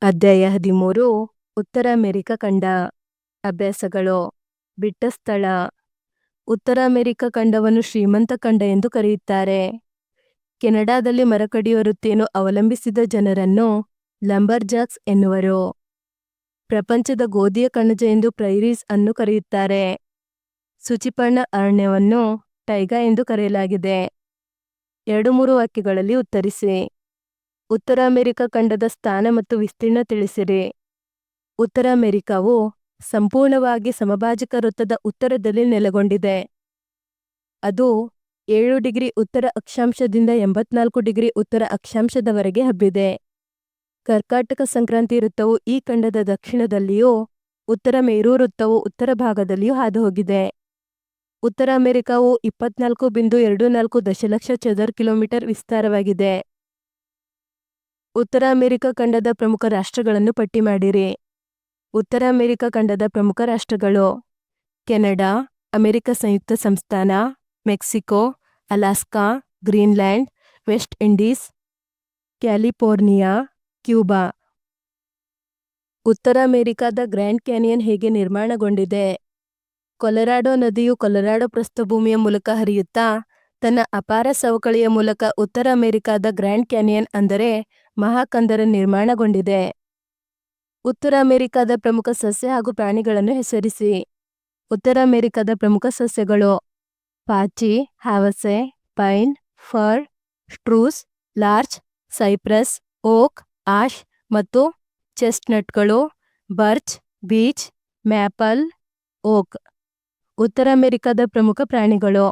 ಅಧ್ಯಾಯ 13 ಉತ್ತರ ಅಮೆರಿಕ ಖಂಡ. ಅಭ್ಯಾಸಗಳು. ಬಿಟ್ಟ ಸ್ಥಳ. ಉತ್ತರ ಅಮೆರಿಕ ಖಂಡವನ್ನು ಶ್ರೀಮಂತ ಖಂಡ ಎಂದು ಕರೆಯುತ್ತಾರೆ. ಕೆನಡಾದಲ್ಲಿ ಮರ ಕಡಿಯುವ ವೃತ್ತಿಯನ್ನು ಅವಲಂಬಿಸಿದ ಜನರನ್ನು ಲಂಬರ್ಜಾಕ್ಸ್ ಎನ್ನುವರು. ಪ್ರಪಂಚದ ಗೋಧಿಯ ಕಣಜ ಎಂದು ಪ್ರೈರೀಸ್ ಅನ್ನು ಕರೆಯುತ್ತಾರೆ. ಶುಚಿಪರ್ಣ ಅರಣ್ಯವನ್ನು ಟೈಗಾ ಎಂದು ಕರೆಯಲಾಗಿದೆ. 2-3 ವಾಕ್ಯಗಳಲ್ಲಿ ಉತ್ತರಿಸಿ. ಉತ್ತರ ಅಮೆರಿಕ ಖಂಡದ ಸ್ಥಾನ ಮತ್ತು ವಿಸ್ತೀರ್ಣ ತಿಳಿಸಿರಿ. ಉತ್ತರ ಅಮೆರಿಕವು ಸಂಪೂರ್ಣವಾಗಿ ಸಮಭಾಜಕ ವೃತ್ತದ ಉತ್ತರದಲ್ಲಿ ನೆಲೆಗೊಂಡಿದೆ. ಅದು 7 ಡಿಗ್ರಿ ಉತ್ತರ ಅಕ್ಷಾಂಶದಿಂದ 84 ಡಿಗ್ರಿ ಉತ್ತರ ಅಕ್ಷಾಂಶದವರೆಗೆ ಹಬ್ಬಿದೆ. ಕರ್ಕಾಟಕ ಸಂಕ್ರಾಂತಿ ವೃತ್ತವು ಈ ಖಂಡದ ದಕ್ಷಿಣದಲ್ಲಿಯೂ ಉತ್ತರ ಮೇರು ವೃತ್ತವು ಉತ್ತರ ಭಾಗದಲ್ಲಿಯೂ ಹಾದುಹೋಗಿದೆ. ಉತ್ತರ ಅಮೆರಿಕವು 24.24 ದಶಲಕ್ಷ ಚದರ ಕಿಲೋಮೀಟರ್ ವಿಸ್ತಾರವಾಗಿದೆ. ಉತ್ತರ ಅಮೆರಿಕ ಖಂಡದ ಪ್ರಮುಖ ರಾಷ್ಟ್ರಗಳನ್ನು ಪಟ್ಟಿ ಮಾಡಿರಿ. ಉತ್ತರ ಅಮೆರಿಕ ಖಂಡದ ಪ್ರಮುಖ ರಾಷ್ಟ್ರಗಳು: ಕೆನಡಾ, ಅಮೆರಿಕ ಸಂಯುಕ್ತ ಸಂಸ್ಥಾನ, Mexico, Alaska, Greenland, West Indies, California, Cuba. ಉತ್ತರ ಅಮೆರಿಕಾದ ಗ್ರ್ಯಾಂಡ್ ಕ್ಯಾನಿಯನ್ ಹೇಗೆ ನಿರ್ಮಾಣಗೊಂಡಿದೆ? ಕೊಲರಾಡೋ ನದಿಯು ಕೊಲರಾಡೋ ಪ್ರಸ್ಥಭೂಮಿಯ ಮೂಲಕ ಹರಿಯುತ್ತಾ ತನ್ನ ಅಪಾರ ಸವಕಳಿಯ ಮೂಲಕ ಉತ್ತರ ಅಮೆರಿಕಾದ ಗ್ರ್ಯಾಂಡ್ ಕ್ಯಾನಿಯನ್ ಅಂದರೆ ಮಹಾಕಂದರ ನಿರ್ಮಾಣಗೊಂಡಿದೆ. ಉತ್ತರ ಅಮೆರಿಕಾದ ಪ್ರಮುಖ ಸಸ್ಯ ಹಾಗೂ ಪ್ರಾಣಿಗಳನ್ನು ಹೆಸರಿಸಿ. ಉತ್ತರ ಅಮೆರಿಕಾದ ಪ್ರಮುಖ ಸಸ್ಯಗಳು: ಪಾಚಿ, ಹಾವಸೆ, ಪೈನ್, ಫರ್, ಸ್ಟ್ರೂಸ್, ಲಾರ್ಚ್, ಸೈಪ್ರಸ್, ಓಕ್, ಆಶ್ ಮತ್ತು ಚೆಸ್ಟ್ನಟ್ಗಳು, ಬರ್ಚ್, ಬೀಚ್, ಮ್ಯಾಪಲ್, ಓಕ್. ಉತ್ತರ ಅಮೆರಿಕಾದ ಪ್ರಮುಖ ಪ್ರಾಣಿಗಳು: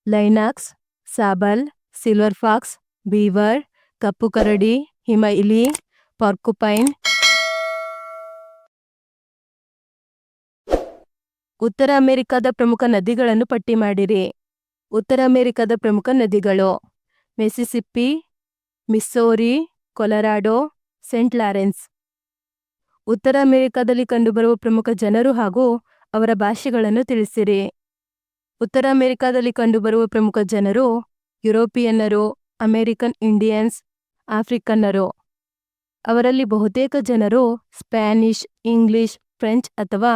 ಲೈನಾಕ್ಸ್, ಸಾಬಲ್, ಸಿಲ್ವರ್ ಫಾಕ್ಸ್, ಬೀವರ್, ಕಪ್ಪು ಕರಡಿ, ಹಿಮ ಇಲಿ, ಪಾರ್ಕುಪೈನ್. ಉತ್ತರ ಅಮೆರಿಕಾದ ಪ್ರಮುಖ ನದಿಗಳನ್ನು ಪಟ್ಟಿ ಮಾಡಿರಿ. ಉತ್ತರ ಅಮೆರಿಕಾದ ಪ್ರಮುಖ ನದಿಗಳು: ಮಿಸಿಸಿಪ್ಪಿ, ಮಿಸ್ಸೌರಿ, ಕೊಲರಾಡೋ, ಸೇಂಟ್ ಲಾರೆನ್ಸ್. ಉತ್ತರ ಅಮೆರಿಕಾದಲ್ಲಿ ಕಂಡುಬರುವ ಪ್ರಮುಖ ಜನರು ಹಾಗೂ ಅವರ ಭಾಷೆಗಳನ್ನು ತಿಳಿಸಿರಿ. ಉತ್ತರ ಅಮೆರಿಕಾದಲ್ಲಿ ಕಂಡುಬರುವ ಪ್ರಮುಖ ಜನರು: ಯುರೋಪಿಯನ್ನರು, ಅಮೆರಿಕನ್ ಇಂಡಿಯನ್ಸ್, ಆಫ್ರಿಕನ್ನರು. ಅವರಲ್ಲಿ ಬಹುತೇಕ ಜನರು ಸ್ಪ್ಯಾನಿಷ್, ಇಂಗ್ಲಿಷ್, ಫ್ರೆಂಚ್ ಅಥವಾ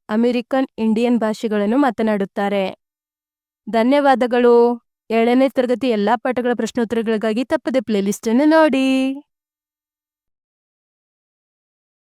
ಅಮೆರಿಕನ್ ಇಂಡಿಯನ್ ಭಾಷೆಗಳನ್ನು ಮಾತನಾಡುತ್ತಾರೆ. ಧನ್ಯವಾದಗಳು. 7ನೇ ತರಗತಿ ಎಲ್ಲಾ ಪಾಠಗಳ ಪ್ರಶ್ನೋತ್ತರಗಳಿಗಾಗಿ ತಪ್ಪದೆ ಪ್ಲೇಲಿಸ್ಟ್ ಅನ್ನು ನೋಡಿ.